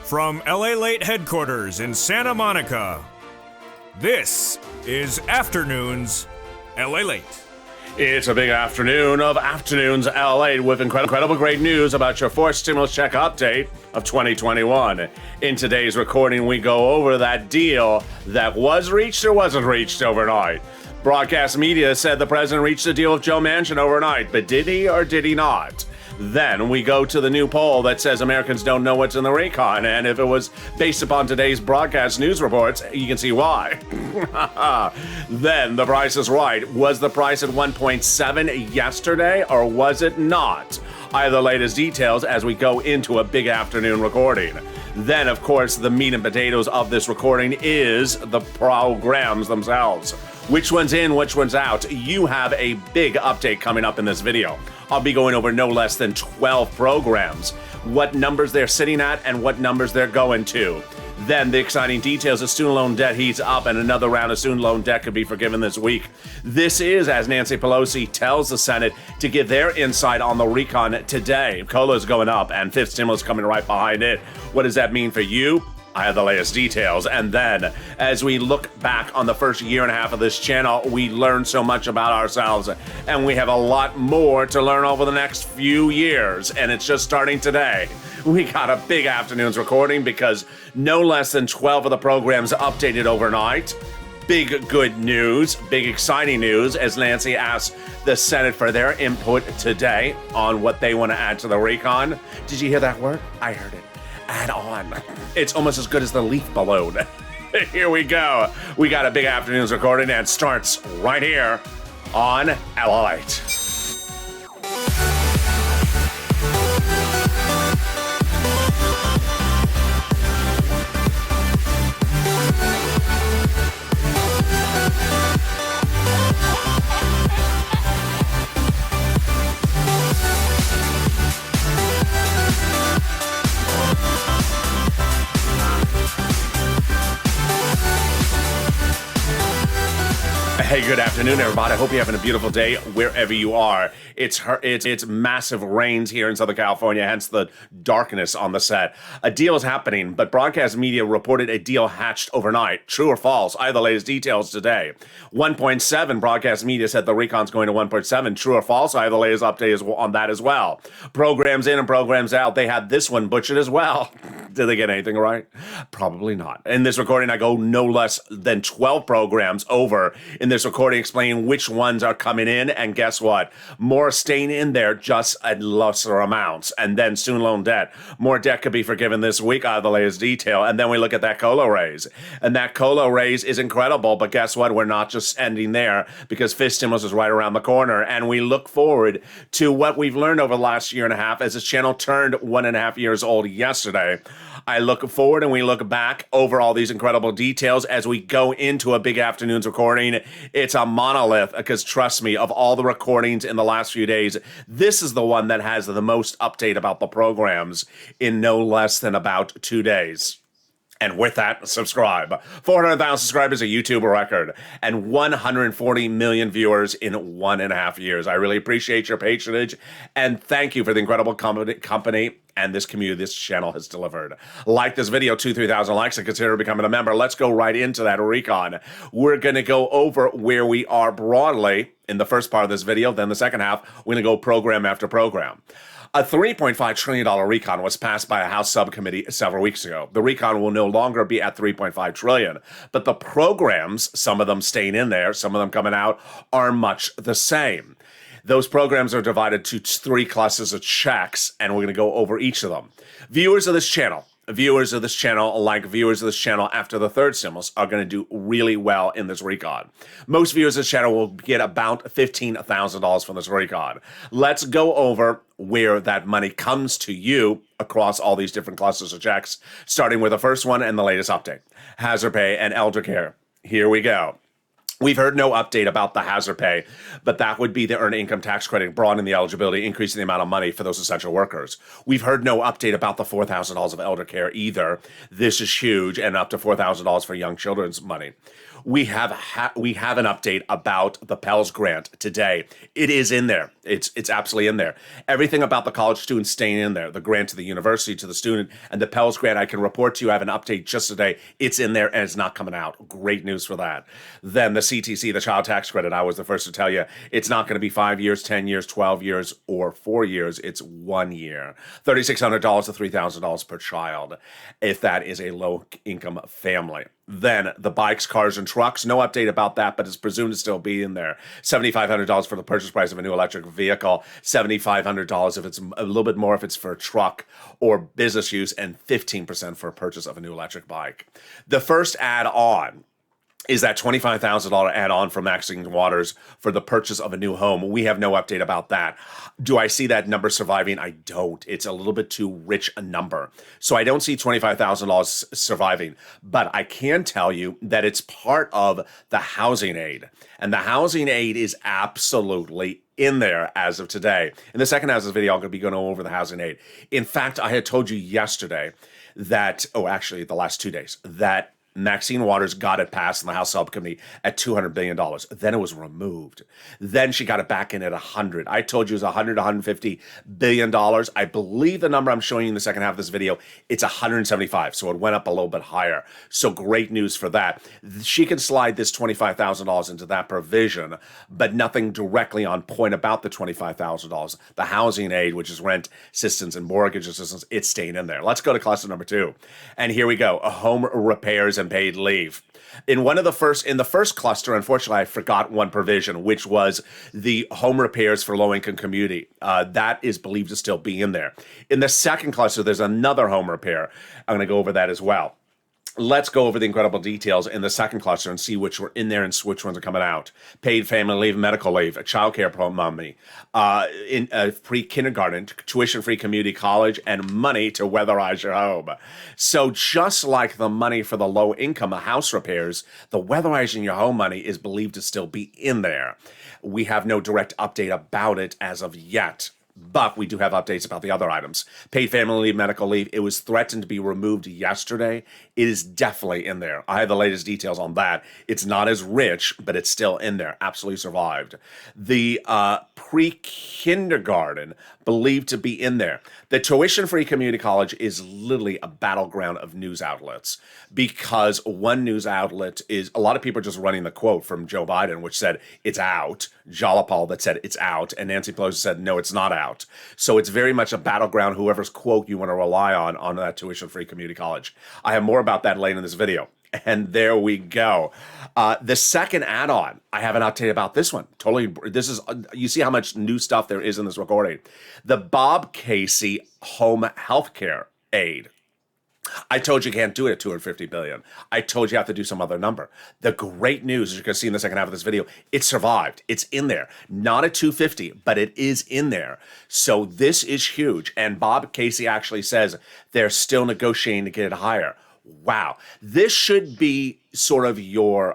From Lalate headquarters in Santa Monica, this is Afternoons Lalate. It's a big afternoon of Afternoons Lalate with incredible great news about your fourth stimulus check update of 2021. In today's recording, we go over that deal that was reached or wasn't reached overnight. Broadcast media said the president reached a deal with Joe Manchin overnight, but did he or did he not? Then we go to the new poll that says Americans don't know what's in the recon, and if it was based upon today's broadcast news reports, you can see why. Then the price is right. Was the price at 1.7 yesterday, or was it not? I have the latest details as we go into a big afternoon recording. Then, of course, the meat and potatoes of this recording is the programs themselves. Which one's in, which one's out? You have a big update coming up in this video. I'll be going over no less than 12 programs, what numbers they're sitting at and what numbers they're going to. Then the exciting details of student loan debt heats up and another round of student loan debt could be forgiven this week. This is as Nancy Pelosi tells the Senate to give their insight on the recon today. COLA's going up and fifth stimulus coming right behind it. What does that mean for you? I have the latest details. And then, as we look back on the first year and a half of this channel, we learned so much about ourselves, and we have a lot more to learn over the next few years, and it's just starting today. We got a big afternoon's recording because no less than 12 of the programs updated overnight. Big good news, big exciting news, as Nancy asked the Senate for their input today on what they want to add to the recon. Did you hear that word? I heard it. Add on. It's almost as good as the leaf balloon. Here we go. We got a big afternoon's recording and it starts right here on Lalate. Hey, good afternoon, everybody. I hope you're having a beautiful day wherever you are. It's massive rains here in Southern California, hence the darkness on the set. A deal is happening, but broadcast media reported a deal hatched overnight. True or false? I have the latest details today. 1.7, broadcast media said the recon's going to 1.7. True or false? I have the latest update on that as well. Programs in and programs out. They had this one butchered as well. Did they get anything right? Probably not. In this recording, I go no less than 12 programs over in this recording explaining which ones are coming in, and guess what? More staying in there, just at lesser amounts. And then student loan debt. More debt could be forgiven this week. I have the latest detail. And then we look at that COLA raise. And that COLA raise is incredible, but guess what? We're not just ending there because fifth stimulus is right around the corner. And we look forward to what we've learned over the last year and a half as this channel turned 1.5 years old yesterday. I look forward and we look back over all these incredible details as we go into a big afternoon's recording. It's a monolith because trust me, of all the recordings in the last few days, this is the one that has the most update about the programs in no less than about 2 days. And with that, subscribe. 400,000 subscribers, a YouTube record, and 140 million viewers in 1.5 years. I really appreciate your patronage, and thank you for the incredible company and this community this channel has delivered. Like this video, 2,000-3,000 likes, and consider becoming a member. Let's go right into that recon. We're going to go over where we are broadly in the first part of this video. Then the second half, we're going to go program after program. A $3.5 trillion recon was passed by a House subcommittee several weeks ago. The recon will no longer be at $3.5 trillion, but the programs, some of them staying in there, some of them coming out, are much the same. Those programs are divided to 3 classes of checks, and we're going to go over each of them. Viewers of this channel, like viewers of this channel after the third stimulus, are going to do really well in this recon. Most viewers of this channel will get about $15,000 from this recon. Let's go over where that money comes to you across all these different clusters of checks, starting with the first one and the latest update. Hazard pay and elder care. Here we go. We've heard no update about the hazard pay, but that would be the earned income tax credit, broadening the eligibility, increasing the amount of money for those essential workers. We've heard no update about the $4,000 of elder care either. This is huge, and up to $4,000 for young children's money. We have an update about the Pell Grant today. It is in there. It's absolutely in there. Everything about the college student staying in there, the grant to the university, to the student, and the Pell Grant, I can report to you. I have an update just today. It's in there, and it's not coming out. Great news for that. Then the CTC, the child tax credit, I was the first to tell you, it's not going to be 5 years, 10 years, 12 years, or 4 years. It's 1 year. $3,600 to $3,000 per child, if that is a low-income family. Then the bikes, cars, and trucks, no update about that, but it's presumed to still be in there. $7,500 for the purchase price of a new electric vehicle, $7,500 if it's a little bit more if it's for a truck or business use, and 15% for a purchase of a new electric bike. The first add-on is that $25,000 add-on from Maxine Waters for the purchase of a new home. We have no update about that. Do I see that number surviving? I don't. It's a little bit too rich a number. So I don't see $25,000 surviving. But I can tell you that it's part of the housing aid. And the housing aid is absolutely in there as of today. In the second half of this video, I'm going to be going over the housing aid. In fact, I had told you yesterday that, actually the last 2 days, that Maxine Waters got it passed in the House Subcommittee at $200 billion. Then it was removed. Then she got it back in at 100. I told you it was $100 to $150 billion. I believe the number I'm showing you in the second half of this video, it's 175. So it went up a little bit higher. So great news for that. She can slide this $25,000 into that provision, but nothing directly on point about the $25,000. The housing aid, which is rent assistance and mortgage assistance, it's staying in there. Let's go to cluster number 2. And here we go. Home repairs and paid leave. In the first cluster, unfortunately, I forgot one provision, which was the home repairs for low-income community. That is believed to still be in there. In the second cluster, there's another home repair. I'm going to go over that as well. Let's go over the incredible details in the second cluster and see which were in there and which ones are coming out. Paid family leave, medical leave, a child care money, in pre-kindergarten, tuition-free community college, and money to weatherize your home. So just like the money for the low-income house repairs, the weatherizing your home money is believed to still be in there. We have no direct update about it as of yet. But we do have updates about the other items. Paid family leave, medical leave. It was threatened to be removed yesterday. It is definitely in there. I have the latest details on that. It's not as rich, but it's still in there. Absolutely survived. The pre-kindergarten believed to be in there. The tuition-free community college is literally a battleground of news outlets because one news outlet is, a lot of people are just running the quote from Joe Biden, which said it's out, Jalapal that said it's out, and Nancy Pelosi said, no, it's not out. So it's very much a battleground, whoever's quote you want to rely on that tuition-free community college. I have more about that later in this video. And there we go. The second add-on, I have an update about this one. You see how much new stuff there is in this recording. The Bob Casey home health care aid. I told you can't do it at $250 billion. I told you have to do some other number. The great news, as you're going to see in the second half of this video, it survived. It's in there. Not at 250, but it is in there. So this is huge. And Bob Casey actually says they're still negotiating to get it higher. Wow. This should be sort of your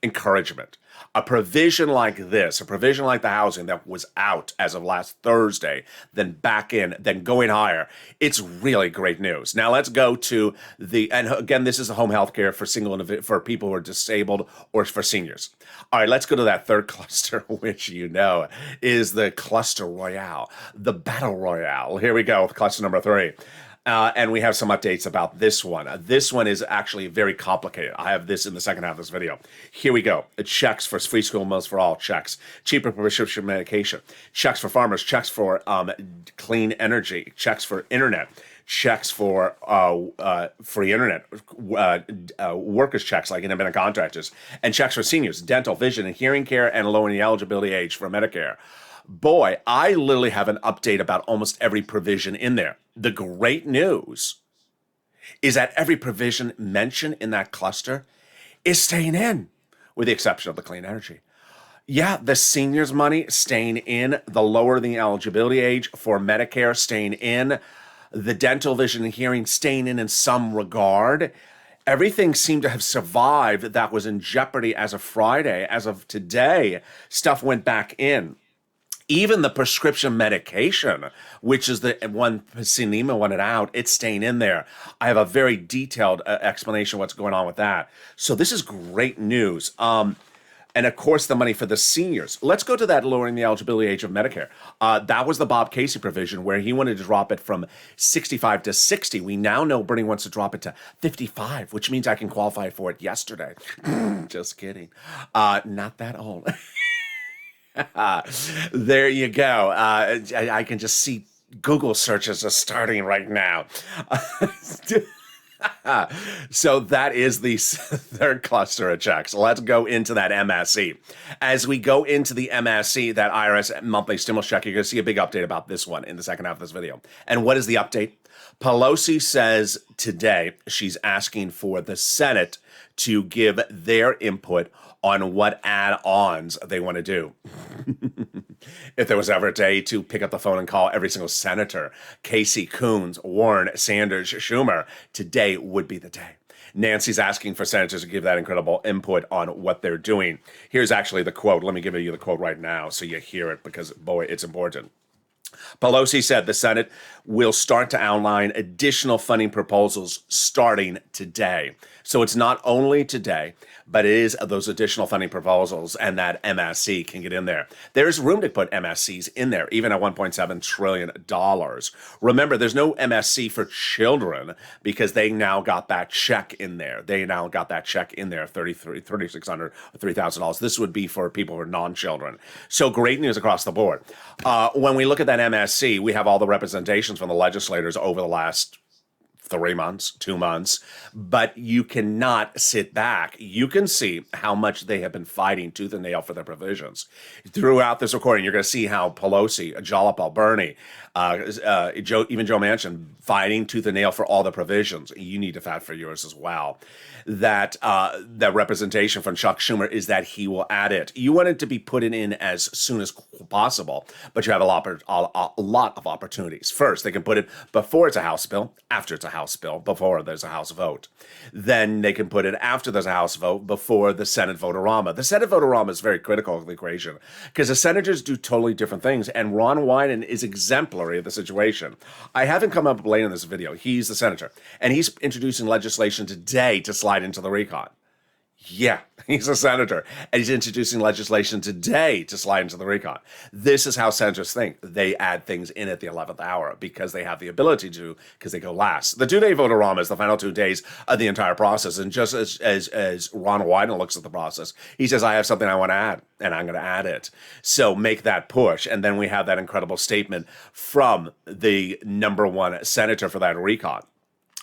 encouragement. A provision like this, a provision like the housing that was out as of last Thursday, then back in, then going higher, it's really great news. Now let's go to and again, this is the home health care for for people who are disabled or for seniors. All right, let's go to that third cluster, which you know is the cluster royale, the battle royale. Here we go with cluster number 3. And we have some updates about this one. This one is actually very complicated. I have this in the second half of this video. Here we go. Checks for free school meals for all. Checks. Cheaper prescription medication. Checks for farmers. Checks for clean energy. Checks for internet. Checks for free internet. Workers' checks like independent contractors. And checks for seniors. Dental, vision, and hearing care, and lowering the eligibility age for Medicare. Boy, I literally have an update about almost every provision in there. The great news is that every provision mentioned in that cluster is staying in, with the exception of the clean energy. Yeah, the seniors' money staying in, the lower the eligibility age for Medicare staying in, the dental, vision, and hearing staying in some regard. Everything seemed to have survived that was in jeopardy as of Friday. As of today, stuff went back in. Even the prescription medication, which is the one Sinema wanted out, it's staying in there. I have a very detailed explanation of what's going on with that. So this is great news. And of course, the money for the seniors. Let's go to that lowering the eligibility age of Medicare. That was the Bob Casey provision where he wanted to drop it from 65 to 60. We now know Bernie wants to drop it to 55, which means I can qualify for it yesterday. Just kidding. Not that old. There you go. I can just see Google searches are starting right now. So that is the third cluster of checks. Let's go into that MSC. As we go into the MSC, that IRS monthly stimulus check, you're going to see a big update about this one in the second half of this video. And what is the update? Pelosi says today she's asking for the Senate to give their input on what add-ons they want to do. If there was ever a day to pick up the phone and call every single senator, Casey, Coons, Warren, Sanders, Schumer, today would be the day. Nancy's asking for senators to give that incredible input on what they're doing. Here's actually the quote. Let me give you the quote right now so you hear it because, boy, it's important. Pelosi said the Senate will start to outline additional funding proposals starting today. So it's not only today, but it is those additional funding proposals, and that MSC can get in there. There's room to put MSCs in there, even at $1.7 trillion. Remember, there's no MSC for children because they now got that check in there. $3,600, $3,000. This would be for people who are non-children. So great news across the board. When we look at that MSC, we have all the representations from the legislators over the last 3 months, 2 months, but you cannot sit back. You can see how much they have been fighting tooth and nail for their provisions. Throughout this recording, you're going to see how Pelosi, Jalopal, Bernie, even Joe Manchin fighting tooth and nail for all the provisions. You need to fight for yours as well. That representation from Chuck Schumer is that he will add it. You want it to be put in as soon as possible, but you have a lot of opportunities. First, they can put it before it's a House bill, after it's a House bill, before there's a House vote. Then they can put it after there's a House vote, before the Senate vote-a-rama. The Senate vote-a-rama is very critical of the equation because the senators do totally different things, and Ron Wyden is exemplary of the situation. I haven't come up late in this video. He's the senator, and he's introducing legislation today to slide into the recon. Yeah, he's a senator, and he's introducing legislation today to slide into the recon. This is how senators think. They add things in at the 11th hour because they have the ability to, because they go last. The 2-day vote-a-rama is the final 2 days of the entire process, and just as Ron Wyden looks at the process, he says, I have something I want to add, and I'm going to add it. So make that push, and then we have that incredible statement from the number one senator for that recon.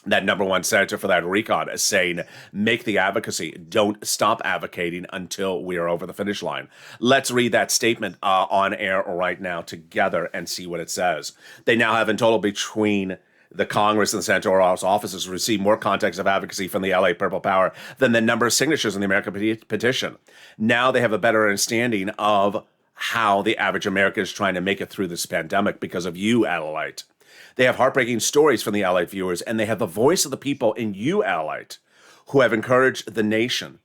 That number one senator for that recon is saying, make the advocacy. Don't stop advocating until we are over the finish line. Let's read that statement on air right now together and see what it says. They now have in total between the Congress and the senatorial offices received more context of advocacy from the LA Purple Power than the number of signatures in the American petition. Now they have a better understanding of how the average American is trying to make it through this pandemic because of you, Lalate. They have heartbreaking stories from the Lalate viewers, and they have the voice of the people in you, Lalate, who have encouraged the nation,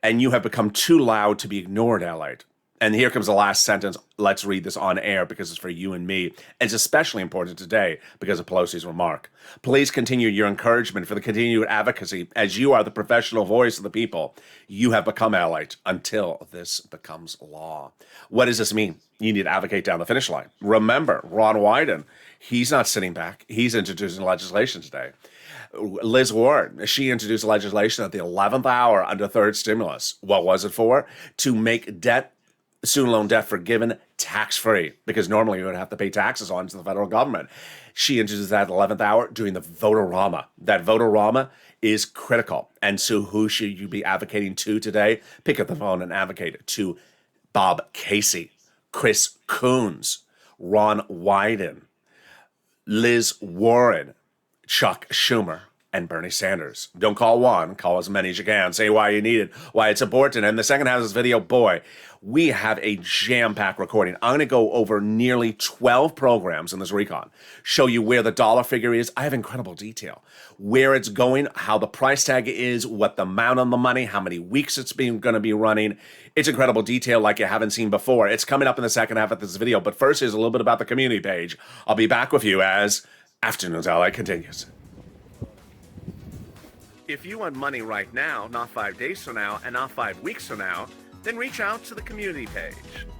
and you have become too loud to be ignored, Lalate. And here comes the last sentence. Let's read this on air because it's for you and me. And it's especially important today because of Pelosi's remark. Please continue your encouragement for the continued advocacy as you are the professional voice of the people. You have become Lalate until this becomes law. What does this mean? You need to advocate down the finish line. Remember, Ron Wyden, he's not sitting back. He's introducing legislation today. Liz Warren, she introduced legislation at the 11th hour under third stimulus. What was it for? To make student loan debt forgiven tax-free, because normally you would have to pay taxes on to the federal government. She introduced that at the 11th hour during the vote-a-rama. That vote-a-rama is critical. And so who should you be advocating to today? Pick up the phone and advocate to Bob Casey, Chris Coons, Ron Wyden, Liz Warren, Chuck Schumer, and Bernie Sanders. Don't call one, call as many as you can. Say why you need it, why it's important. And the second half of this video, boy, we have a jam-packed recording. I'm going to go over nearly 12 programs in this recon, show you where the dollar figure is. I have incredible detail. Where it's going, how the price tag is, what the amount on the money, how many weeks it's going to be running. It's incredible detail like you haven't seen before. It's coming up in the second half of this video. But first, here's a little bit about the community page. I'll be back with you as Afternoons LA continues. If you want money right now, not 5 days from now, and not 5 weeks from now, then reach out to the community page.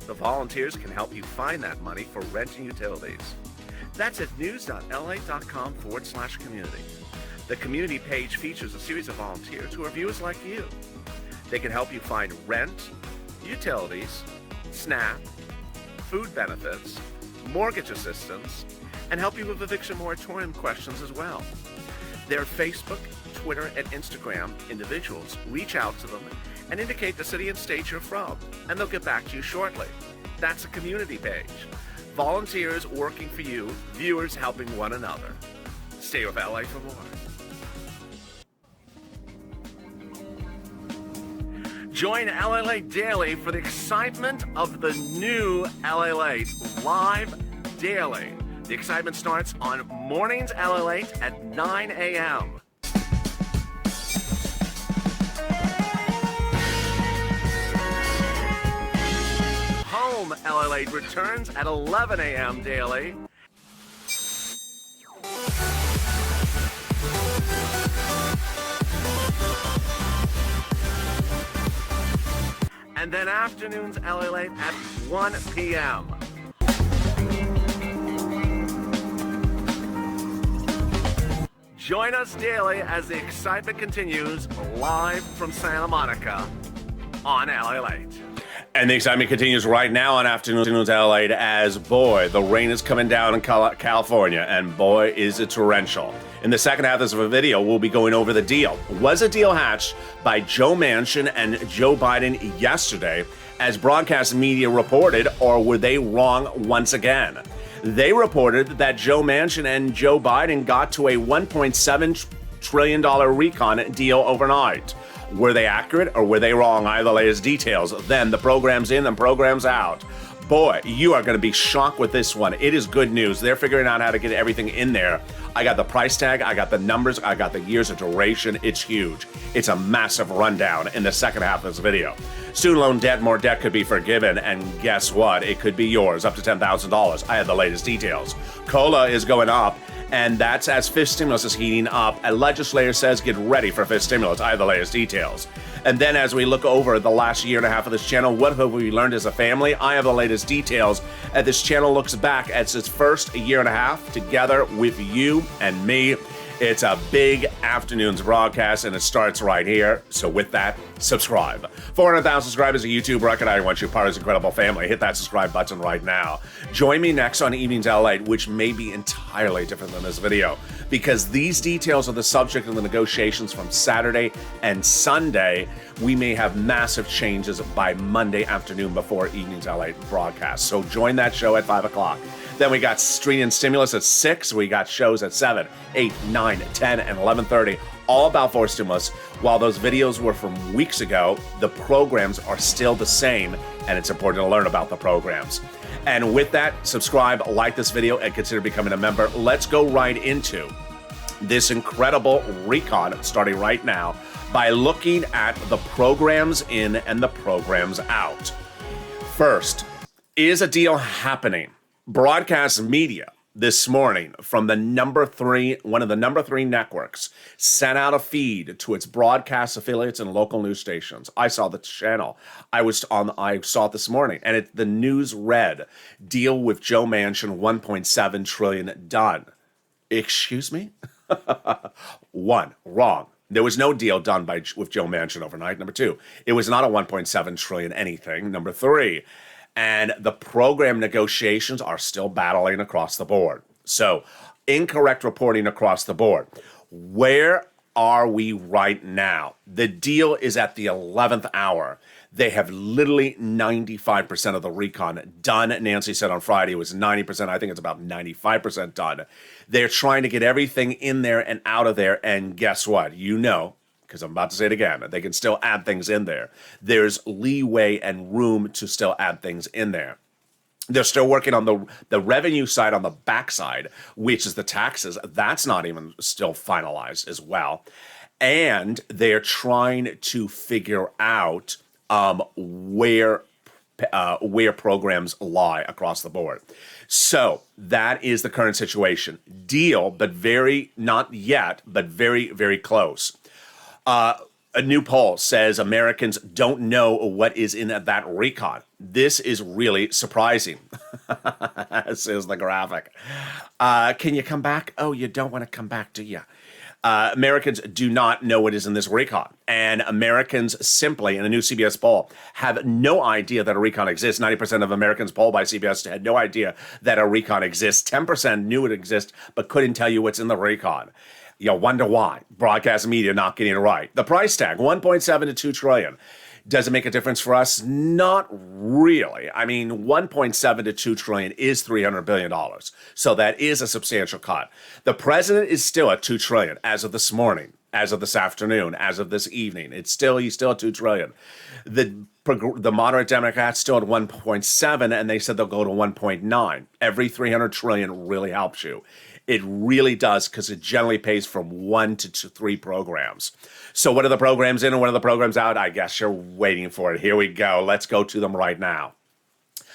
The volunteers can help you find that money for rent and utilities. That's at news.la.com/community. The community page features a series of volunteers who are viewers like you. They can help you find rent, utilities, SNAP, food benefits, mortgage assistance, and help you with eviction moratorium questions as well. Their Facebook, Twitter, and Instagram individuals reach out to them and indicate the city and state you're from, and they'll get back to you shortly. That's a community page. Volunteers working for you, viewers helping one another. Stay with LA for more. Join LA Late Daily for the excitement of the new LA Late live daily. The excitement starts on mornings LA Late at 9 a.m. Home LA Late returns at 11 a.m. daily. And then afternoons LA Late at 1 p.m. Join us daily as the excitement continues live from Santa Monica on LA Late. And the excitement continues right now on Afternoons LA as, boy, the rain is coming down in California, and boy, is it torrential. In the second half of this video, we'll be going over the deal. Was a deal hatched by Joe Manchin and Joe Biden yesterday, as broadcast media reported, or were they wrong once again? They reported that Joe Manchin and Joe Biden got to a $1.7 trillion recon deal overnight. Were they accurate or were they wrong? I have the latest details. Then the program's in and program's out. Boy, you are going to be shocked with this one. It is good news. They're figuring out how to get everything in there. I got the price tag, I got the numbers, I got the years of duration. It's huge. It's a massive rundown in the second half of this video. Student loan debt, more debt could be forgiven, and guess what? It could be yours, up to $10,000. I have the latest details. COLA is going up, and that's as fifth stimulus is heating up. A legislator says get ready for fifth stimulus. I have the latest details. And then as we look over the last year and a half of this channel, what have we learned as a family? I have the latest details. As this channel looks back at its first year and a half together with you and me. It's a big afternoon's broadcast, and it starts right here. So with that, subscribe. 400,000 subscribers, a YouTube record. I want you part of this incredible family. Hit that subscribe button right now. Join me next on Evenings LA, which may be entirely different than this video, because these details are the subject of the negotiations from Saturday and Sunday. We may have massive changes by Monday afternoon before Evenings LA broadcast. So join that show at 5 o'clock. Then we got Street and Stimulus at 6. We got shows at 7, 8, 9, 10, and 11:30, all about forced stimulus. While those videos were from weeks ago, the programs are still the same, and it's important to learn about the programs. And with that, subscribe, like this video, and consider becoming a member. Let's go right into this incredible recon starting right now by looking at the programs in and the programs out. First, is a deal happening? Broadcast media this morning from the one of the number 3 networks sent out a feed to its broadcast affiliates and local news stations. I saw the channel. I saw it this morning, and the news read, deal with Joe Manchin, $1.7 trillion done. Excuse me? One, wrong. There was no deal done with Joe Manchin overnight. Number 2, it was not a $1.7 trillion anything. Number 3, and the program negotiations are still battling across the board. So, incorrect reporting across the board. Where are we right now? The deal is at the 11th hour. They have literally 95% of the recon done. Nancy said on Friday it was 90%. I think it's about 95% done. They're trying to get everything in there and out of there. And guess what? You know, because I'm about to say it again, they can still add things in there. There's leeway and room to still add things in there. They're still working on the revenue side on the backside, which is the taxes. That's not even still finalized as well. And they're trying to figure out where programs lie across the board. So that is the current situation. Deal, but not yet, but very, very close. A new poll says Americans don't know what is in that recon. This is really surprising, says the graphic. Can you come back? Oh, you don't want to come back, do you? Americans do not know what is in this recon. And Americans simply, in a new CBS poll, have no idea that a recon exists. 90% of Americans polled by CBS had no idea that a recon exists. 10% knew it exists, but couldn't tell you what's in the recon. You wonder why. Broadcast media not getting it right. The price tag, 1.7 to 2 trillion. Does it make a difference for us? Not really. I mean, 1.7 to 2 trillion is $300 billion. So that is a substantial cut. The president is still at 2 trillion as of this morning, as of this afternoon, as of this evening. He's still at 2 trillion. The moderate Democrats still at 1.7, and they said they'll go to 1.9. Every 300 trillion really helps you. It really does, because it generally pays from 1 to 3 programs. So what are the programs in and what are the programs out? I guess you're waiting for it. Here we go. Let's go to them right now.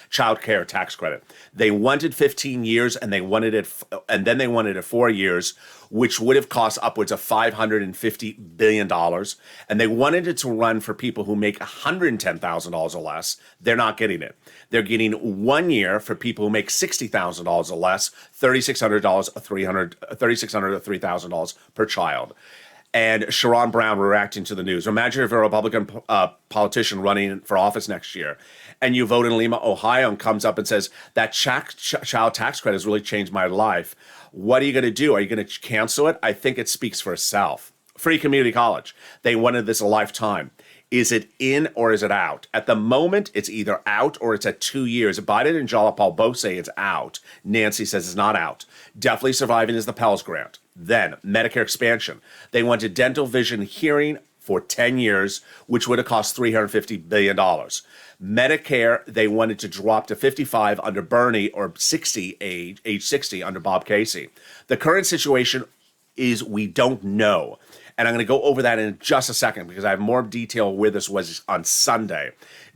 Child care tax credit. They wanted 15 years and then they wanted it 4 years, which would have cost upwards of $550 billion. And they wanted it to run for people who make $110,000 or less. They're not getting it. They're getting 1 year for people who make $60,000 or less, $3,600 to $3,000 per child. And Sharon Brown reacting to the news. Imagine if you're a Republican politician running for office next year and you vote in Lima, Ohio, and comes up and says, that child tax credit has really changed my life. What are you going to do? Are you going to cancel it? I think it speaks for itself. Free community college. They wanted this a lifetime. Is it in or is it out? At the moment, it's either out or it's at 2 years. Biden and Jalapal both say it's out. Nancy says it's not out. Definitely surviving is the Pell Grant. Then, Medicare expansion. They wanted dental, vision, hearing for 10 years, which would have cost $350 billion. Medicare, they wanted to drop to 55 under Bernie or age 60 under Bob Casey. The current situation is we don't know. And I'm going to go over that in just a second because I have more detail where this was on Sunday.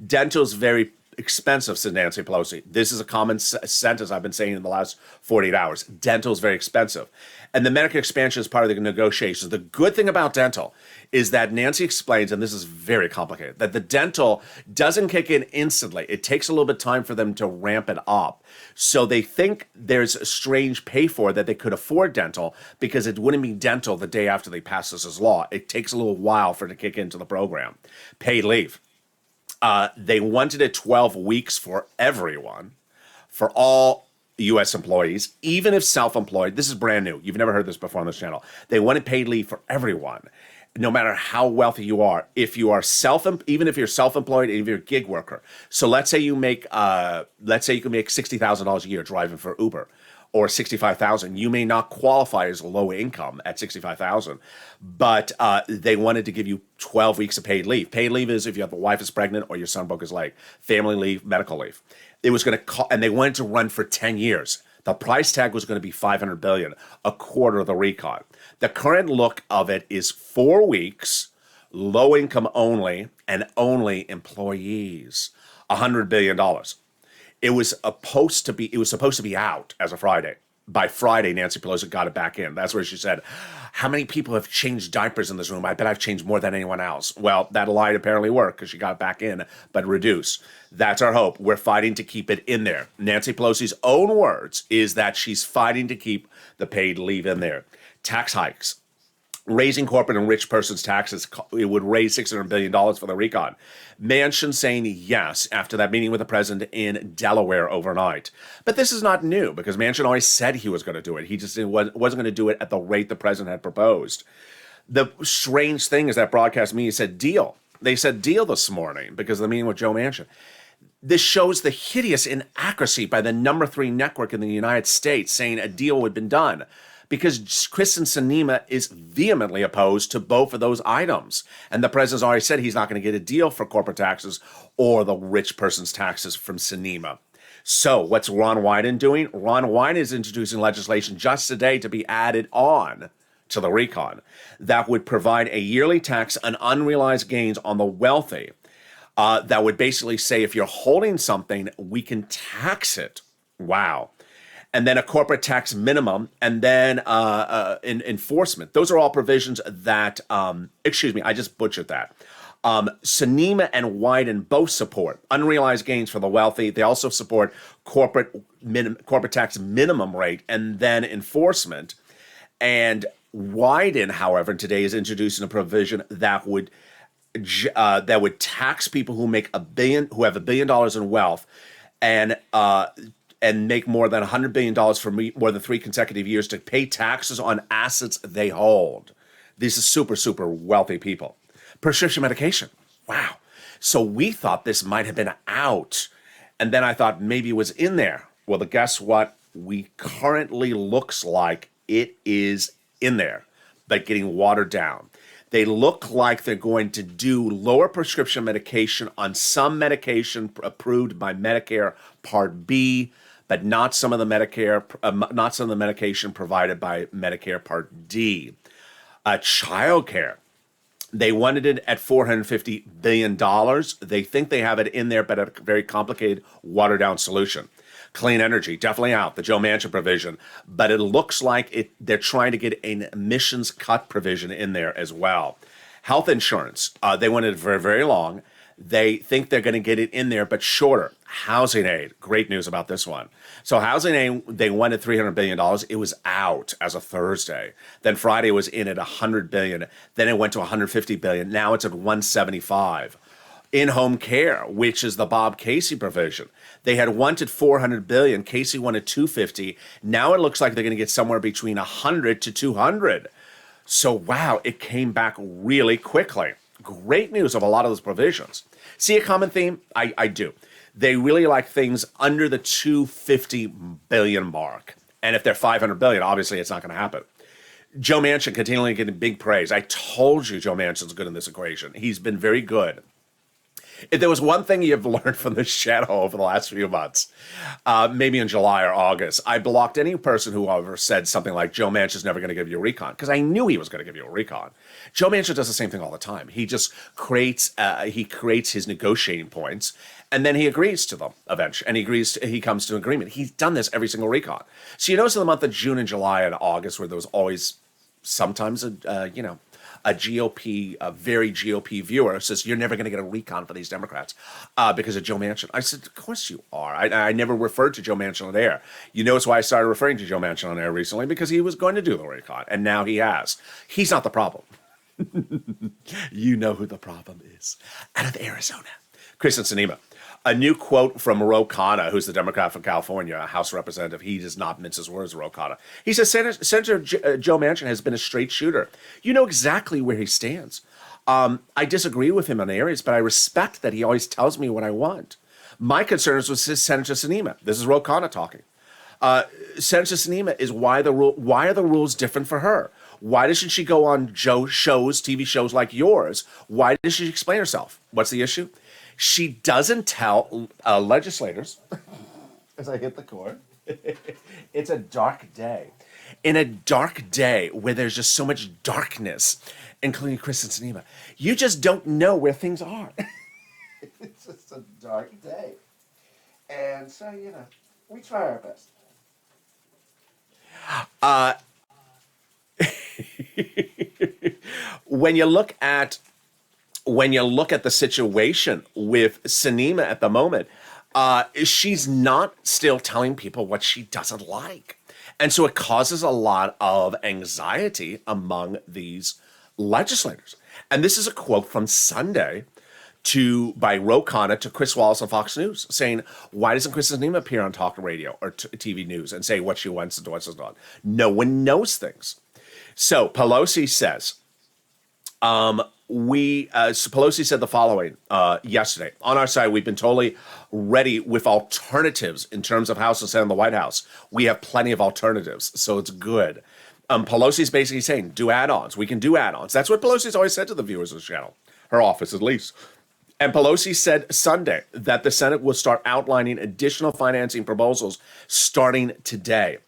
Dental is very expensive, said Nancy Pelosi. This is a common sentence I've been saying in the last 48 hours. Dental is very expensive. And the Medicare expansion is part of the negotiations. The good thing about dental is that Nancy explains, and this is very complicated, that the dental doesn't kick in instantly. It takes a little bit of time for them to ramp it up. So they think there's a strange pay for that they could afford dental because it wouldn't be dental the day after they pass this as law. It takes a little while for it to kick into the program. Paid leave. They wanted it 12 weeks for everyone, for all U.S. employees, even if self-employed. This is brand new. You've never heard this before on this channel. They wanted paid leave for everyone, no matter how wealthy you are. If you are even if you're self-employed, and if you're a gig worker. So let's say you can make $60,000 a year driving for Uber, or $65,000. You may not qualify as low income at $65,000, but they wanted to give you 12 weeks of paid leave. Paid leave is if your wife is pregnant or your son broke his leg. Family leave, medical leave. It was going to and they wanted to run for 10 years. The price tag was going to be $500 billion, a quarter of the recon. The current look of it is 4 weeks, low income only, and only employees. $100 billion. It was supposed to be out as of Friday. By Friday, Nancy Pelosi got it back in. That's where she said, how many people have changed diapers in this room? I bet I've changed more than anyone else. Well, that lie apparently worked because she got it back in, but reduced. That's our hope. We're fighting to keep it in there. Nancy Pelosi's own words is that she's fighting to keep the paid leave in there. Tax hikes. Raising corporate and rich persons' taxes, it would raise $600 billion for the recon. Manchin saying yes after that meeting with the president in Delaware overnight. But this is not new because Manchin always said he was going to do it. He just wasn't going to do it at the rate the president had proposed. The strange thing is that broadcast media said deal. They said deal this morning because of the meeting with Joe Manchin. This shows the hideous inaccuracy by the number 3 network in the United States saying a deal had been done, because Kristen Sinema is vehemently opposed to both of those items. And the president's already said he's not going to get a deal for corporate taxes or the rich person's taxes from Sinema. So what's Ron Wyden doing? Ron Wyden is introducing legislation just today to be added on to the recon that would provide a yearly tax on unrealized gains on the wealthy. That would basically say if you're holding something, we can tax it. Wow. And then a corporate tax minimum, and then enforcement. Those are all provisions that, I just butchered that. Sinema and Wyden both support unrealized gains for the wealthy. They also support corporate tax minimum rate and then enforcement. And Wyden, however, today is introducing a provision that would tax people who have $1 billion in wealth, and make more than $100 billion for more than 3 consecutive years to pay taxes on assets they hold. These are super, super wealthy people. Prescription medication. Wow. So we thought this might have been out, and then I thought maybe it was in there. Well, guess what? We currently looks like it is in there, but getting watered down. They look like they're going to do lower prescription medication on some medication approved by Medicare Part B, but not some of the medication provided by Medicare Part D. Child care. They wanted it at $450 billion. They think they have it in there, but a very complicated, watered-down solution. Clean energy, definitely out, the Joe Manchin provision. But it looks like they're trying to get an emissions cut provision in there as well. Health insurance, they wanted it very, very long. They think they're going to get it in there, but shorter. Housing aid, great news about this one. So housing aid, they wanted $300 billion. It was out as of Thursday. Then Friday it was in at $100 billion. Then it went to $150 billion. Now it's at $175. In-home care, which is the Bob Casey provision. They had wanted $400 billion. Casey wanted $250. Now it looks like they're going to get somewhere between $100 to $200. So wow, it came back really quickly. Great news of a lot of those provisions. See a common theme? I do. They really like things under the $250 billion mark. And if they're $500 billion, obviously it's not going to happen. Joe Manchin continually getting big praise. I told you Joe Manchin's good in this equation. He's been very good. If there was one thing you've learned from this channel over the last few months, maybe in July or August, I blocked any person who ever said something like Joe Manchin's never going to give you a recon, because I knew he was going to give you a recon. Joe Manchin does the same thing all the time. He just creates his negotiating points, and then he agrees to them eventually, and he comes to an agreement. He's done this every single recon. So you notice in the month of June and July and August, where there was always sometimes a very GOP viewer who says, you're never going to get a recon for these Democrats because of Joe Manchin. I said, of course you are. I never referred to Joe Manchin on air. You notice why I started referring to Joe Manchin on air recently? Because he was going to do the recon, and now he has. He's not the problem. You know who the problem is. Out of Arizona. Kristen Sinema. A new quote from Ro Khanna, who's the Democrat from California, a House representative. He does not mince his words, Ro Khanna. He says, Senator Joe Manchin has been a straight shooter. You know exactly where he stands. I disagree with him on areas, but I respect that he always tells me what I want. My concern is with Senator Sinema. This is Ro Khanna talking. Senator Sinema is why are the rules different for her? Why doesn't she go on TV shows like yours? Why does she explain herself? What's the issue? She doesn't tell legislators, as I hit the cord, it's a dark day. In a dark day where there's just so much darkness, including Kristen Sinema, you just don't know where things are. It's just a dark day. And so, we try our best. When you look at the situation with Sinema at the moment, she's not still telling people what she doesn't like. And so it causes a lot of anxiety among these legislators. And this is a quote from Sunday by Ro Khanna to Chris Wallace on Fox News, saying, why doesn't Kristen Sinema appear on talk radio or TV news and say what she wants and what she's not? No one knows things. So Pelosi says, Pelosi said the following yesterday. On our side, we've been totally ready with alternatives in terms of House and Senate and the White House. We have plenty of alternatives, so it's good. Pelosi's basically saying, do add-ons. We can do add-ons. That's what Pelosi's always said to the viewers of the channel, her office at least. And Pelosi said Sunday that the Senate will start outlining additional financing proposals starting today.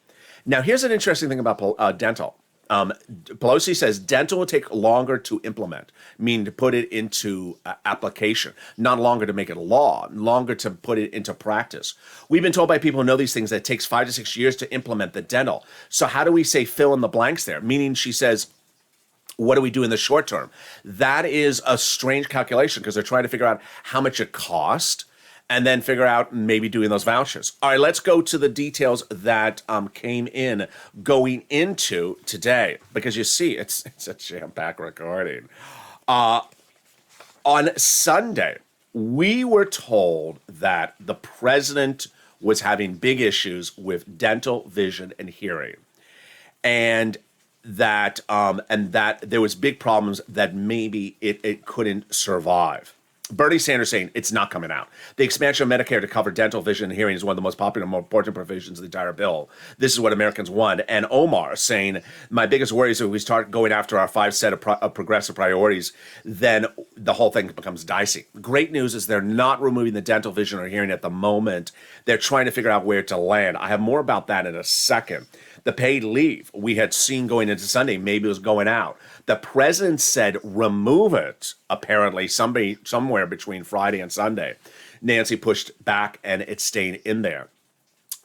Now, here's an interesting thing about dental. Pelosi says dental will take longer to implement, meaning to put it into application, not longer to make it law, longer to put it into practice. We've been told by people who know these things that it takes 5 to 6 years to implement the dental. So how do we say fill in the blanks there? Meaning she says, what do we do in the short term? That is a strange calculation because they're trying to figure out how much it cost and then figure out maybe doing those vouchers. All right, let's go to the details that came in going into today, because you see, it's a jam-packed recording. On Sunday, we were told that the president was having big issues with dental, vision, and hearing, and that there was big problems that maybe it couldn't survive. Bernie Sanders saying it's not coming out. The expansion of Medicare to cover dental, vision, and hearing is one of the most popular and more important provisions of the entire bill. This is what Americans want. And Omar saying, my biggest worry is if we start going after our 5 set of progressive priorities, then the whole thing becomes dicey. Great news is they're not removing the dental, vision, or hearing at the moment. They're trying to figure out where to land. I have more about that in a second. The paid leave we had seen going into Sunday, maybe it was going out. The president said remove it, apparently, somewhere between Friday and Sunday. Nancy pushed back, and it's staying in there.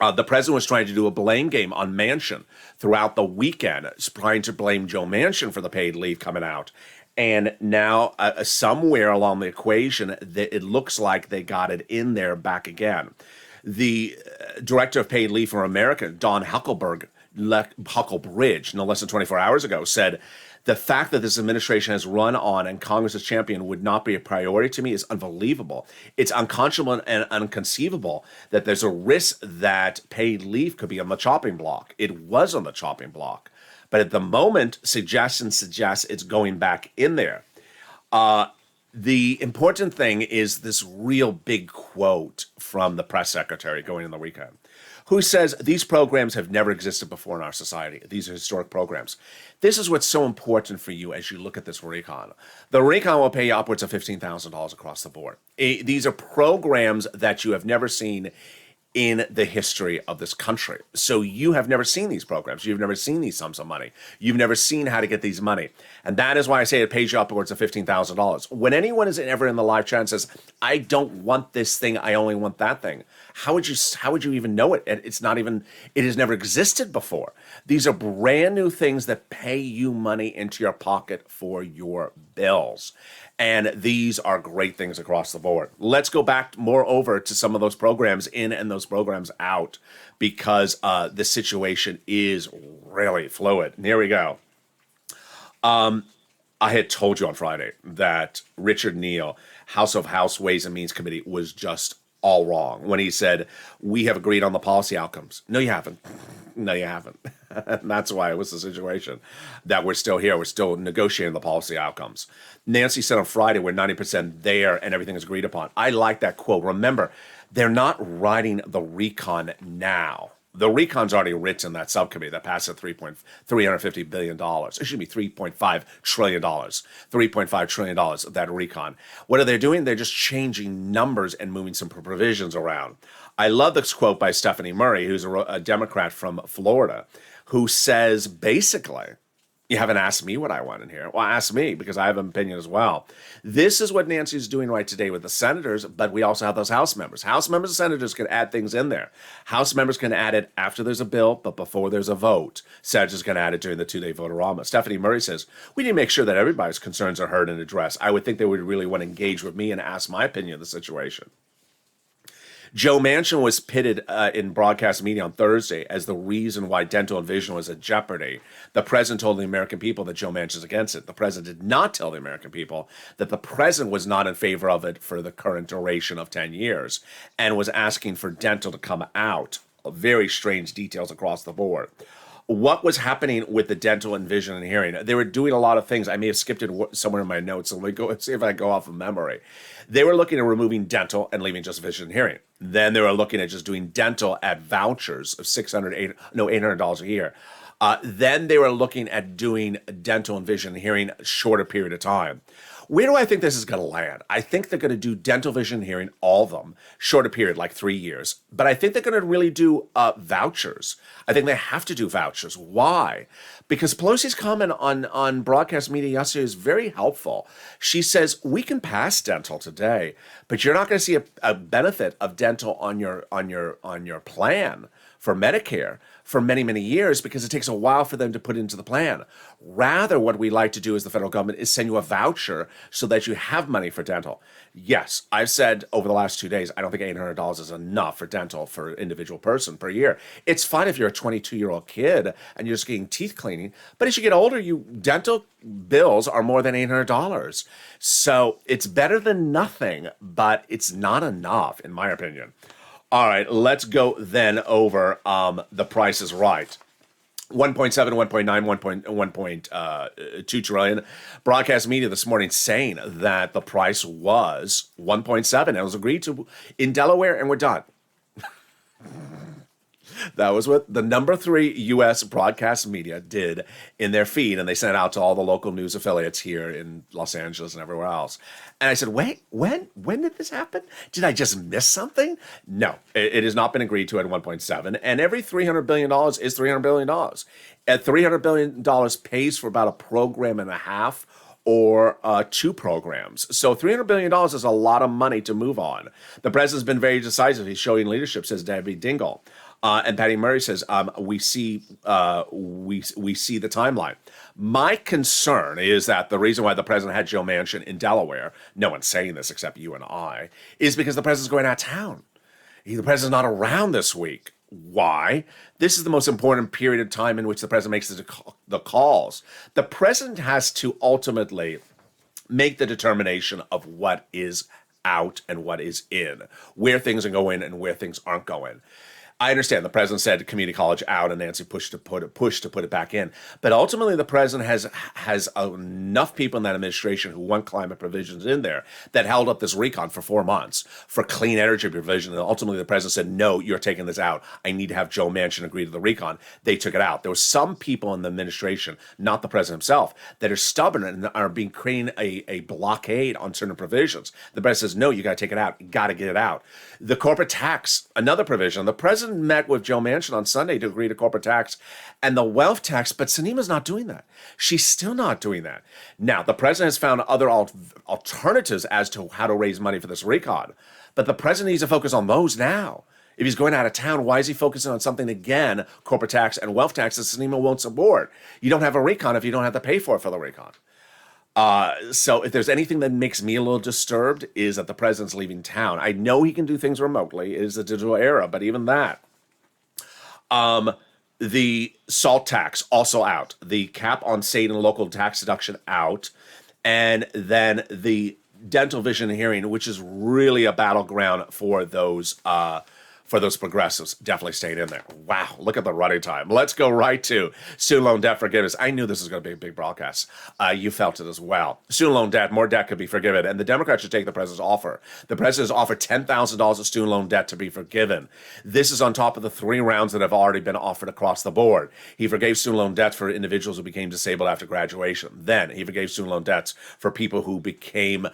The president was trying to do a blame game on Manchin throughout the weekend, trying to blame Joe Manchin for the paid leave coming out. And now, somewhere along the equation, it looks like they got it in there back again. The director of paid leave for America, Don Huckleberg, Hucklebridge, no less than 24 hours ago, said, the fact that this administration has run on and Congress's champion would not be a priority to me is unbelievable. It's unconscionable and unconceivable that there's a risk that paid leave could be on the chopping block. It was on the chopping block. But at the moment, suggestions suggest it's going back in there. The important thing is this real big quote from the press secretary going in the weekend, who says these programs have never existed before in our society. These are historic programs. This is what's so important for you as you look at this recon. The recon will pay you upwards of $15,000 across the board. These are programs that you have never seen in the history of this country. So you have never seen these programs. You've never seen these sums of money. You've never seen how to get these money. And that is why I say it pays you upwards of $15,000. When anyone is ever in the live chat and says, I don't want this thing, I only want that thing, how would you even know it? It has never existed before. These are brand new things that pay you money into your pocket for your bills. And these are great things across the board. Let's go back moreover to some of those programs in and those programs out, because the situation is really fluid. And here we go. I had told you on Friday that Richard Neal, House of House Ways and Means Committee, was just all wrong when he said, we have agreed on the policy outcomes. No, you haven't. No, you haven't. And that's why it was the situation that we're still here. We're still negotiating the policy outcomes. Nancy said on Friday, we're 90% there and everything is agreed upon. I like that quote. Remember, they're not writing the recon now. The recon's already written, that subcommittee that passed at $350 billion. It should be $3.5 trillion. $3.5 trillion of that recon. What are they doing? They're just changing numbers and moving some provisions around. I love this quote by Stephanie Murray, who's a Democrat from Florida, who says, basically, you haven't asked me what I want in here. Well, ask me, because I have an opinion as well. This is what Nancy's doing right today with the senators, but we also have those House members. House members and senators can add things in there. House members can add it after there's a bill, but before there's a vote. Senators can add it during the two-day vote-a-rama. Stephanie Murray says, we need to make sure that everybody's concerns are heard and addressed. I would think they would really want to engage with me and ask my opinion of the situation. Joe Manchin was pitted in broadcast media on Thursday as the reason why dental and vision was at jeopardy. The president told the American people that Joe Manchin is against it. The president did not tell the American people that the president was not in favor of it for the current duration of 10 years and was asking for dental to come out. Very strange details across the board. what was happening with the dental and vision and hearing. They were doing a lot of things. I may have skipped it somewhere in my notes, so let me go and see if I go off of memory. They were looking at removing dental and leaving just vision and hearing. Then they were looking at just doing dental at vouchers of $800 a year. Then they were looking at doing dental and vision and hearing a shorter period of time. Where do I think this is going to land? I think they're going to do dental, vision, and hearing, all of them, shorter period, like 3 years. But I think they're going to really do vouchers. I think they have to do vouchers. Why? Because Pelosi's comment on broadcast media yesterday is very helpful. She says, we can pass dental today, but you're not going to see a benefit of dental on your plan for Medicare for many, many years because it takes a while for them to put into the plan. Rather, what we like to do as the federal government is send you a voucher so that you have money for dental. Yes, I've said over the last 2 days, I don't think $800 is enough for dental for an individual person per year. It's fine if you're a 22-year-old kid and you're just getting teeth cleaning, but as you get older, dental bills are more than $800. So it's better than nothing, but it's not enough, in my opinion. All right, let's go then over The Price is Right. 1.7, 1.9, 1.2 trillion. Broadcast media this morning saying that the price was 1.7. It was agreed to in Delaware, and we're done. That was what the number 3 U.S. broadcast media did in their feed, and they sent it out to all the local news affiliates here in Los Angeles and everywhere else. And I said, wait, when did this happen? Did I just miss something? No, it has not been agreed to at 1.7, and every $300 billion is $300 billion. At $300 billion pays for about a program and a half or 2 programs. So $300 billion is a lot of money to move on. The president's been very decisive. He's showing leadership, says Debbie Dingell. And Patty Murray says, we see the timeline. My concern is that the reason why the president had Joe Manchin in Delaware, no one's saying this except you and I, is because the president's going out of town. The president's not around this week. Why? This is the most important period of time in which the president makes the calls. The president has to ultimately make the determination of what is out and what is in, where things are going and where things aren't going. I understand the president said community college out and Nancy pushed to put it back in. But ultimately, the president has enough people in that administration who want climate provisions in there that held up this recon for 4 months for clean energy provision. And ultimately, the president said, no, you're taking this out. I need to have Joe Manchin agree to the recon. They took it out. There were some people in the administration, not the president himself, that are stubborn and are being creating a blockade on certain provisions. The president says, no, you got to take it out. You got to get it out. The corporate tax, another provision. The president met with Joe Manchin on Sunday to agree to corporate tax and the wealth tax, but Sinima's not doing that. She's still not doing that. Now, the president has found other alternatives as to how to raise money for this recon, but the president needs to focus on those now. If he's going out of town, why is he focusing on something again, corporate tax and wealth tax that Sinema won't support? You don't have a recon if you don't have to pay for it for the recon. So if there's anything that makes me a little disturbed is that the president's leaving town. I know he can do things remotely. It is a digital era, but even that. The SALT tax also out. The cap on state and local tax deduction out. And then the dental, vision, and hearing, which is really a battleground for those progressives, definitely stayed in there. Wow, look at the running time. Let's go right to student loan debt forgiveness. I knew this was going to be a big broadcast. You felt it as well. Student loan debt, more debt could be forgiven, and the Democrats should take the president's offer. The president has offered $10,000 of student loan debt to be forgiven. This is on top of the 3 rounds that have already been offered across the board. He forgave student loan debts for individuals who became disabled after graduation. Then he forgave student loan debts for people who became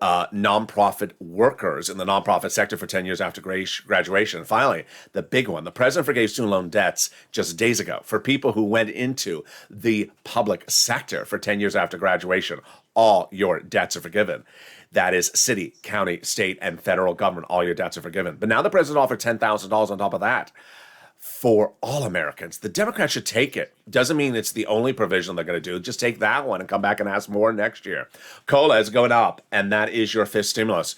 nonprofit workers in the nonprofit sector for 10 years after graduation. And finally, the big one, the president forgave student loan debts just days ago for people who went into the public sector for 10 years after graduation. All your debts are forgiven. That is city, county, state, and federal government. All your debts are forgiven. But now the president offered $10,000 on top of that for all Americans. The Democrats should take it. Doesn't mean it's the only provision they're going to do. Just take that one and come back and ask more next year. COLA is going up, and that is your 5th stimulus.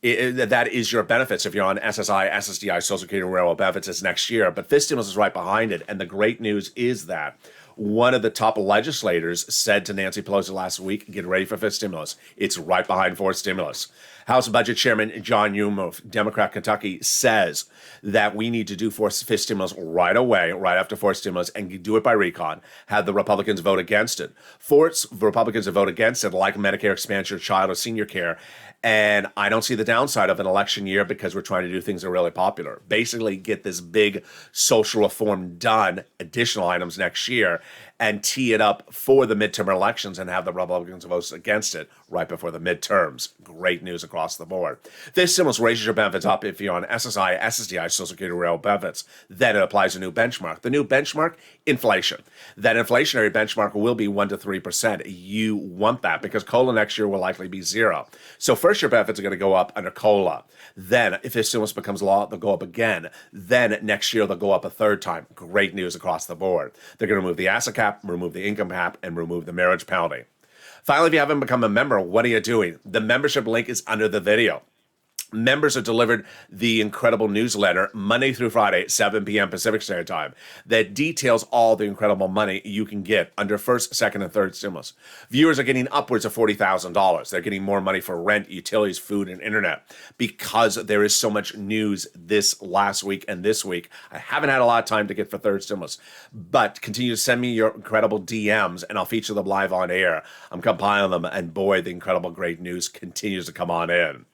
That is your benefits. If you're on SSI, SSDI, Social Security, and Railroad benefits, it's next year. But 5th stimulus is right behind it. And the great news is that one of the top legislators said to Nancy Pelosi last week, get ready for 5th stimulus. It's right behind 4th stimulus. House Budget Chairman John Newman, Democrat, Kentucky, says that we need to do fifth stimulus right away, right after fourth stimulus, and do it by recon. Have the Republicans vote against it. Force Republicans to vote against it, like Medicare expansion, child or senior care. And I don't see the downside of an election year because we're trying to do things that are really popular. Basically, get this big social reform done, additional items next year, and tee it up for the midterm elections and have the Republicans vote against it right before the midterms. Great news across the board. This stimulus raises your benefits up if you're on SSI, SSDI, Social Security, Rail benefits. Then it applies a new benchmark. The new benchmark, inflation. That inflationary benchmark will be 1% to 3%. You want that because COLA next year will likely be 0. So first, your benefits are going to go up under COLA. Then, if this stimulus becomes law, they'll go up again. Then next year, they'll go up a third time. Great news across the board. They're going to remove the asset cap, remove the income cap, and remove the marriage penalty. Finally, if you haven't become a member, what are you doing? The membership link is under the video. Members are delivered the incredible newsletter Monday through Friday at 7 p.m. Pacific Standard Time that details all the incredible money you can get under first, second, and third stimulus. Viewers are getting upwards of $40,000. They're getting more money for rent, utilities, food, and internet because there is so much news this last week and this week. I haven't had a lot of time to get for third stimulus, but continue to send me your incredible DMs and I'll feature them live on air. I'm compiling them, and boy, the incredible great news continues to come on in.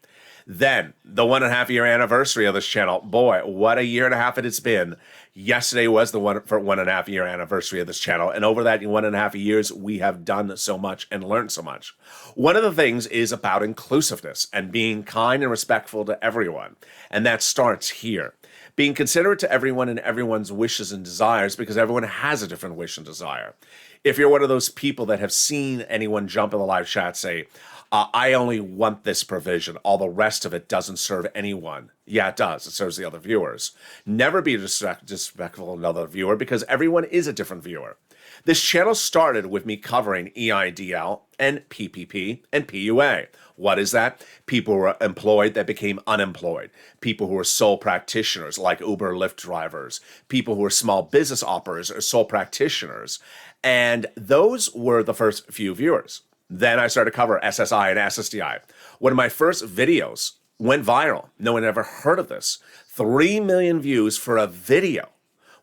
Then, the 1.5 year anniversary of this channel. Boy, what a year and a half it's been. Yesterday was the 1.5 year anniversary of this channel. And over that 1.5 years, we have done so much and learned so much. One of the things is about inclusiveness and being kind and respectful to everyone. And that starts here. Being considerate to everyone and everyone's wishes and desires because everyone has a different wish and desire. If you're one of those people that have seen anyone jump in the live chat say, I only want this provision. All the rest of it doesn't serve anyone. Yeah, it does. It serves the other viewers. Never be disrespectful of another viewer because everyone is a different viewer. This channel started with me covering EIDL and PPP and PUA. What is that? People who are employed that became unemployed. People who are sole practitioners like Uber, Lyft drivers. People who are small business operators or sole practitioners. And those were the first few viewers. Then I started to cover SSI and SSDI. One of my first videos went viral. No one ever heard of this. 3 million views for a video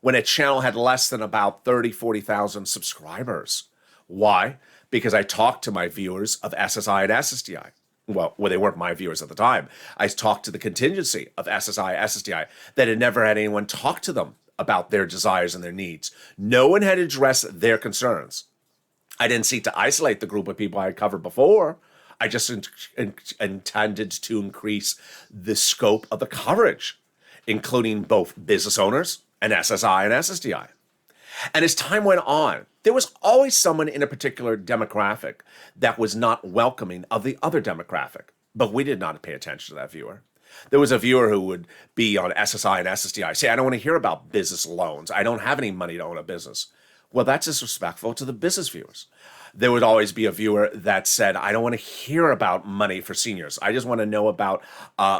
when a channel had less than about 40,000 subscribers. Why? Because I talked to my viewers of SSI and SSDI. Well, they weren't my viewers at the time. I talked to the contingency of SSI, SSDI that had never had anyone talk to them about their desires and their needs. No one had addressed their concerns. I didn't seek to isolate the group of people I had covered before. I just intended to increase the scope of the coverage, including both business owners and SSI and SSDI. And as time went on, there was always someone in a particular demographic that was not welcoming of the other demographic, but we did not pay attention to that viewer. There was a viewer who would be on SSI and SSDI, say, I don't want to hear about business loans. I don't have any money to own a business. Well, that's disrespectful to the business viewers. There would always be a viewer that said, I don't want to hear about money for seniors. I just want to know about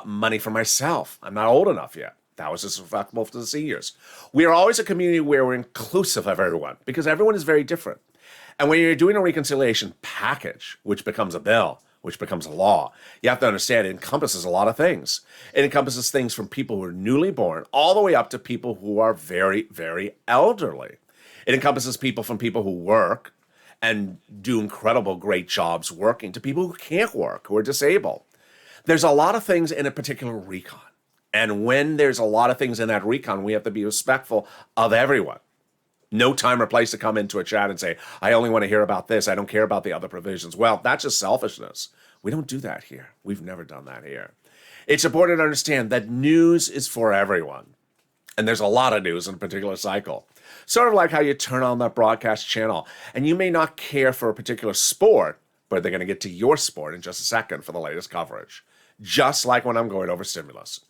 money for myself. I'm not old enough yet. That was disrespectful to the seniors. We are always a community where we're inclusive of everyone because everyone is very different. And when you're doing a reconciliation package, which becomes a bill, which becomes a law, you have to understand it encompasses a lot of things. It encompasses things from people who are newly born all the way up to people who are very, very elderly. It encompasses people who work and do incredible, great jobs working to people who can't work, who are disabled. There's a lot of things in a particular recon. And when there's a lot of things in that recon, we have to be respectful of everyone. No time or place to come into a chat and say, I only want to hear about this. I don't care about the other provisions. Well, that's just selfishness. We don't do that here. We've never done that here. It's important to understand that news is for everyone. And there's a lot of news in a particular cycle. Sort of like how you turn on that broadcast channel and you may not care for a particular sport, but they're going to get to your sport in just a second for the latest coverage. Just like when I'm going over stimulus.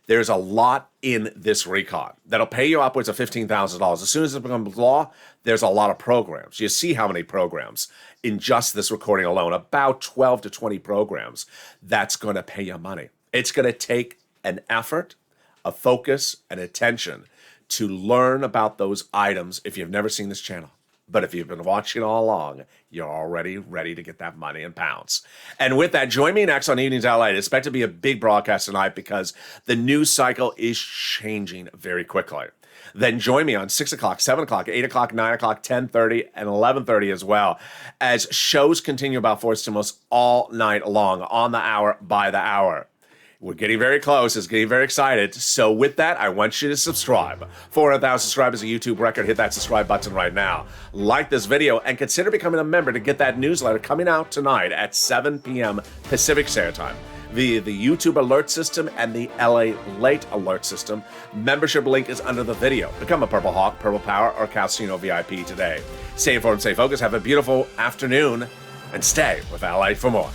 There's a lot in this recon that'll pay you upwards of $15,000. As soon as it becomes law, there's a lot of programs. You see how many programs in just this recording alone, about 12 to 20 programs, that's going to pay you money. It's going to take an effort, a focus, and attention to learn about those items if you've never seen this channel. But if you've been watching all along, you're already ready to get that money and pounce. And with that, join me next on Evenings Lalate. Expect to be a big broadcast tonight because the news cycle is changing very quickly. Then join me on 6 o'clock, 7 o'clock, 8 o'clock, 9 o'clock, 10:30, and 11:30 as well, as shows continue about Four Stimulus all night long, on the hour, by the hour. We're getting very close. It's getting very excited. So with that, I want you to subscribe. 400,000 subscribers, a YouTube record. Hit that subscribe button right now. Like this video and consider becoming a member to get that newsletter coming out tonight at 7 p.m. Pacific Standard Time via the YouTube alert system and the LA Late alert system. Membership link is under the video. Become a Purple Hawk, Purple Power, or Calcino VIP today. Stay informed, stay focused. Have a beautiful afternoon and stay with LA for more.